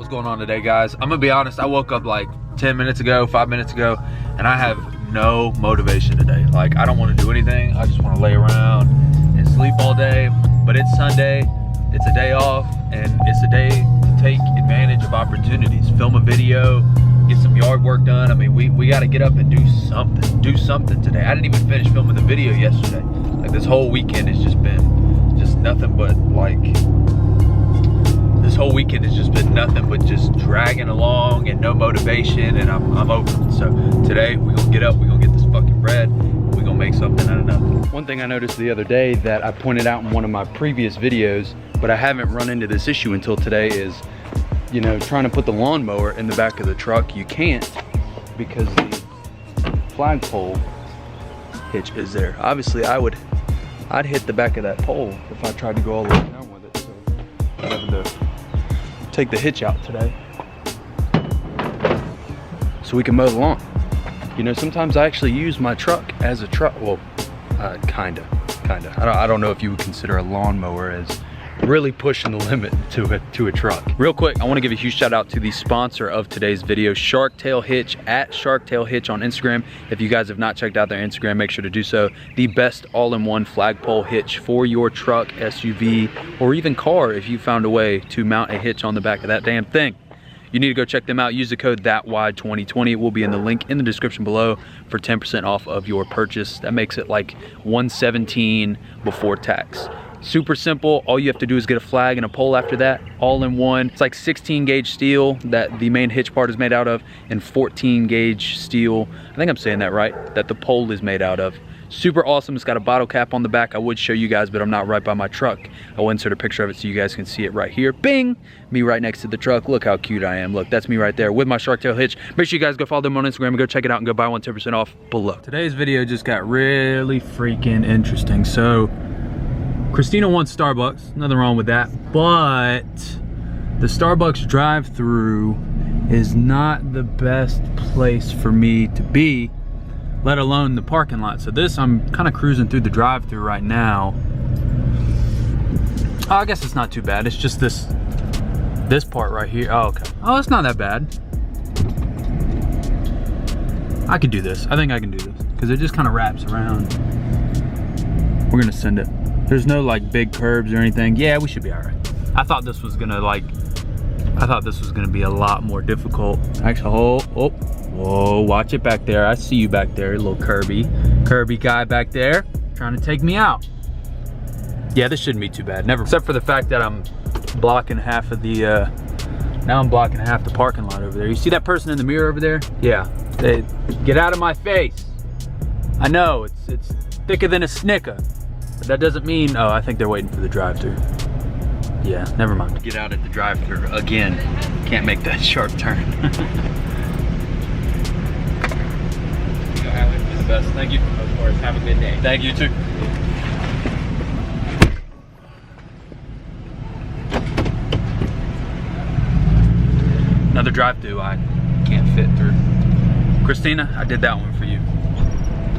What's going on today, guys? I'm gonna be honest, I woke up like 10 minutes ago, 5 minutes ago, and I have no motivation today. Like, I don't want to do anything. I just want to lay around and sleep all day. But it's Sunday, it's a day off, and it's a day to take advantage of opportunities. Film a video, get some yard work done. I mean, we got to get up and do something today. I didn't even finish filming the video yesterday. Like, this whole weekend has just been just nothing but like, this whole weekend has just been nothing but just dragging along and no motivation, and I'm over it. So today we're gonna get up, we're gonna get this fucking bread, we're gonna make something out of nothing. One thing I noticed the other day that I pointed out in one of my previous videos, but I haven't run into this issue until today, is, you know, trying to put the lawnmower in the back of the truck. You can't, because the flagpole hitch is there. Obviously I'd hit the back of that pole if I tried to go all the way down with it. So I'm having to take the hitch out today so we can mow the lawn. You know, sometimes I actually use my truck as a truck. Well, kinda. I don't know if you would consider a lawnmower as really pushing the limit to a truck. Real quick, I want to give a huge shout out to the sponsor of today's video, Sharktail Hitch, at Sharktail Hitch on Instagram. If you guys have not checked out their Instagram, make sure to do so. The best all-in-one flagpole hitch for your truck, SUV, or even car if you found a way to mount a hitch on the back of that damn thing. You need to go check them out. Use the code THATWIDE2020. It will be in the link in the description below for 10% off of your purchase. That makes it like $117 before tax. Super simple. All you have to do is get a flag and a pole after that, all in one. It's like 16 gauge steel that the main hitch part is made out of, and 14 gauge steel, I think I'm saying that right, that the pole is made out of. Super awesome. It's got a bottle cap on the back. I would show you guys, but I'm not right by my truck. I will insert a picture of it so you guys can see it right here. Bing! Me right next to the truck. Look how cute I am. Look, that's me right there with my Sharktail hitch. Make sure you guys go follow them on Instagram and go check it out and go buy one 10% off below. Today's video just got really freaking interesting. So Christina wants Starbucks, nothing wrong with that, but the Starbucks drive-through is not the best place for me to be, let alone the parking lot. So I'm kind of cruising through the drive-through right now. Oh, I guess it's not too bad. It's just this part right here. Oh, okay. Oh, it's not that bad. I could do this. I think I can do this because it just kind of wraps around. We're gonna send it. There's no like big curbs or anything. Yeah, we should be all right. I thought this was gonna be a lot more difficult. Actually, whoa, watch it back there. I see you back there, little Kirby guy back there, trying to take me out. Yeah, this shouldn't be too bad. Never, except for the fact that I'm blocking half of the, now I'm blocking half the parking lot over there. You see that person in the mirror over there? Yeah, they get out of my face. I know, it's thicker than a Snicker. But that doesn't mean, oh, I think they're waiting for the drive-thru. Yeah, never mind. Get out at the drive-thru again. Can't make that sharp turn. Go, Alex. You're the best. Thank you. Of course. Have a good day. Thank you too. Another drive-thru I can't fit through. Christina, I did that one for you.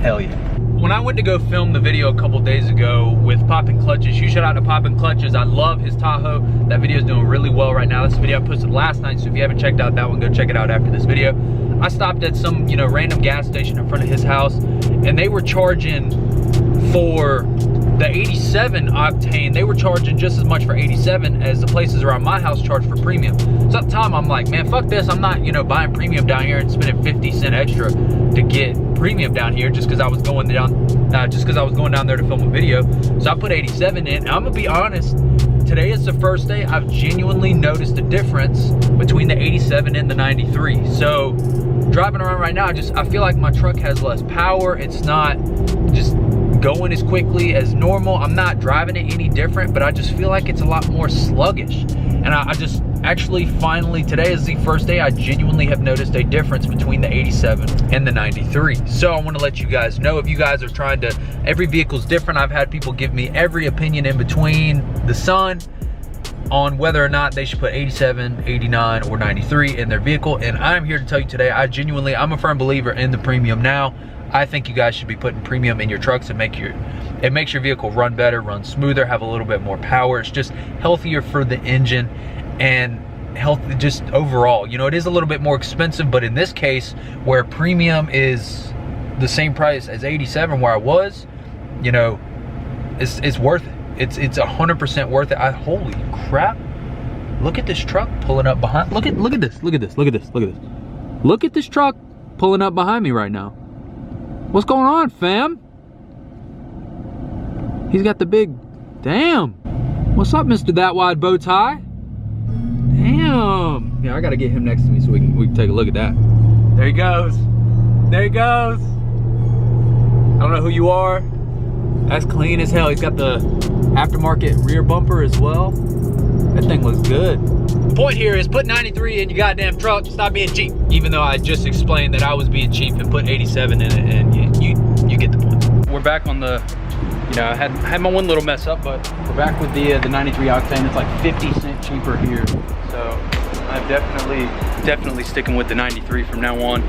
Hell yeah. When I went to go film the video a couple days ago with Poppin' Clutches, huge shout out to Poppin' Clutches. I love his Tahoe. That video is doing really well right now. This video I posted last night, so if you haven't checked out that one, go check it out after this video. I stopped at some, you know, random gas station in front of his house, and they were charging for the 87 octane. They were charging just as much for 87 as the places around my house charge for premium. So at the time I'm like, man, fuck this. I'm not, you know, buying premium down here and spending 50 cents extra to get premium down here just because I was going down there to film a video. So I put 87 in. I'm gonna be honest, today is the first day I've genuinely noticed a difference between the 87 and the 93. So driving around right now, I feel like my truck has less power. It's not just going as quickly as normal. I'm not driving it any different, but I just feel like it's a lot more sluggish. And I just actually finally, today is the first day I genuinely have noticed a difference between the 87 and the 93. So I want to let you guys know, if you guys are trying to, every vehicle's different. I've had people give me every opinion in between the sun on whether or not they should put 87, 89, or 93 in their vehicle. And I'm here to tell you today, I'm a firm believer in the premium now. I think you guys should be putting premium in your trucks and it makes your vehicle run better, run smoother, have a little bit more power. It's just healthier for the engine. And health, just overall. You know, it is a little bit more expensive, but in this case, where premium is the same price as 87 where I was, you know, it's worth it. It's 100% worth it. Holy crap. Look at this truck pulling up behind. Look at this. Look at this. Look at this. Look at this. Look at this truck pulling up behind me right now. What's going on, fam? He's got the big, damn. What's up, Mr. That Wide Bow Tie? Damn. Yeah, I gotta get him next to me so we can take a look at that. There he goes. There he goes. I don't know who you are. That's clean as hell. He's got the aftermarket rear bumper as well. That thing looks good. The point here is put 93 in your goddamn truck. Stop being cheap. Even though I just explained that I was being cheap and put 87 in it, and you get the point. We're back on the, you know, I had my one little mess up, but we're back with the 93 octane. It's like 50 cents cheaper here. So I'm definitely sticking with the 93 from now on.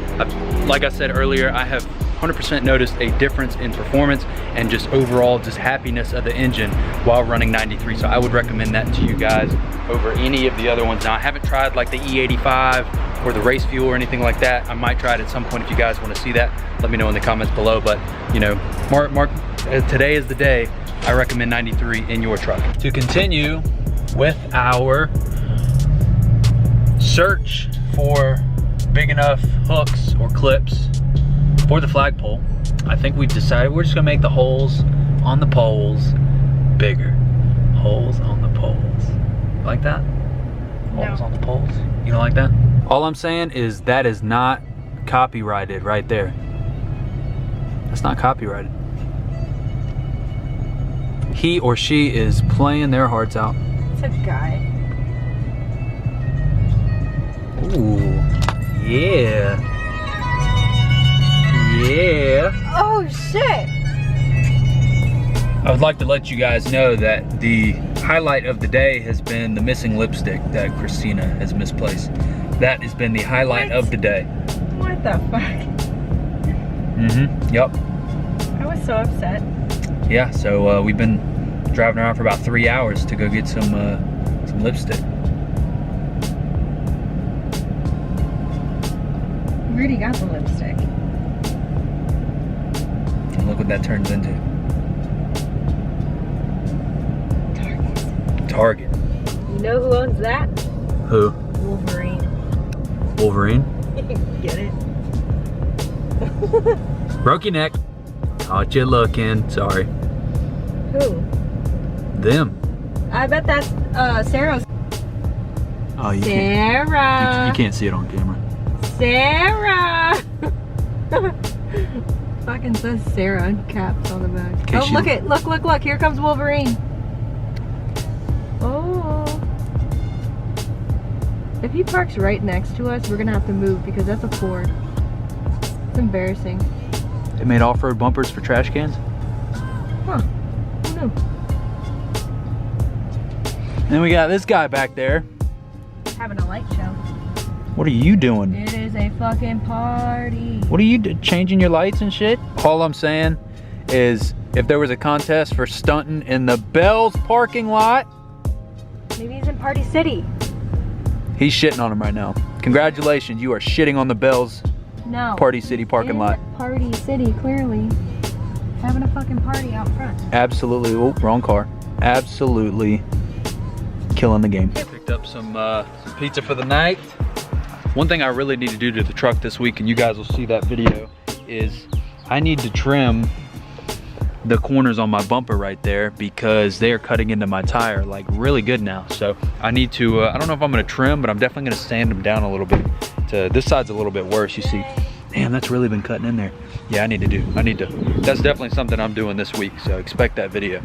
Like I said earlier, I have 100% noticed a difference in performance and just overall just happiness of the engine while running 93. So I would recommend that to you guys over any of the other ones. Now I haven't tried like the E85 or the race fuel or anything like that. I might try it at some point. If you guys want to see that, let me know in the comments below. But you know, Mark, today is the day I recommend 93 in your truck. To continue with our search for big enough hooks or clips for the flagpole, I think we've decided we're just gonna make the holes on the poles bigger. Holes on the poles. Like that? Holes on the poles. You don't like that? All I'm saying is that is not copyrighted right there. That's not copyrighted. He or she is playing their hearts out. It's a guy. Ooh, yeah. Yeah. Oh shit. I would like to let you guys know that the highlight of the day has been the missing lipstick that Christina has misplaced. That has been the highlight of the day. What the fuck? Mm-hmm, yep. I was so upset. Yeah, so we've been driving around for about 3 hours to go get some lipstick. We already got the lipstick. And look what that turns into. Target. You know who owns that? Who? Wolverine. Wolverine? Get it? Broke your neck. Caught you looking. Sorry. Who? Them. I bet that's Sarah's. Oh, you Sarah. You can't see it on camera. Sarah. Fucking says Sarah in caps on the back. Oh, look, here comes Wolverine. Oh. If he parks right next to us, we're gonna have to move because that's a Ford. It's embarrassing. They made off-road bumpers for trash cans? Huh. Who knew? Then we got this guy back there. Having a light show. What are you doing? It is a fucking party. What are you doing? Changing your lights and shit? All I'm saying is if there was a contest for stunting in the Bell's parking lot. Maybe he's in Party City. He's shitting on him right now. Congratulations, you are shitting on the Bell's Party City parking lot. Party City, clearly. Having a fucking party out front. Absolutely, oh, wrong car. Absolutely killing the game. Picked up some pizza for the night. One thing I really need to do to the truck this week, and you guys will see that video, is I need to trim the corners on my bumper right there because they are cutting into my tire like really good now. So I need to, I don't know if I'm gonna trim, but I'm definitely gonna sand them down a little bit. This side's a little bit worse, you see. Damn, that's really been cutting in there. Yeah, I need to, that's definitely something I'm doing this week, so expect that video.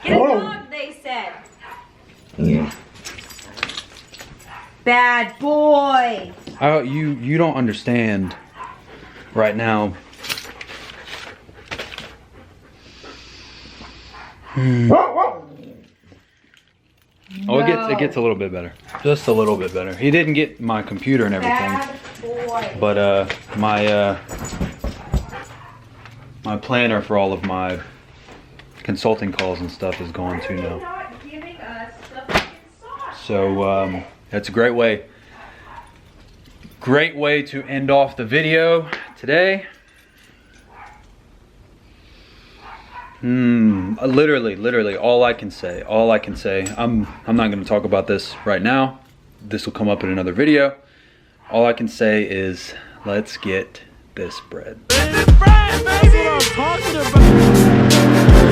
Get a dog, they said. Yeah. Bad boy. You don't understand right now. Oh, it gets a little bit better. Just a little bit better. He didn't get my computer and everything. Bad boy. But my planner for all of my consulting calls and stuff is going to now. So that's a great way to end off the video today. Literally all I can say, I'm not going to talk about this right now. This will come up in another video. All I can say is, let's get this bread. This is bread, baby! That's what I'm talking about.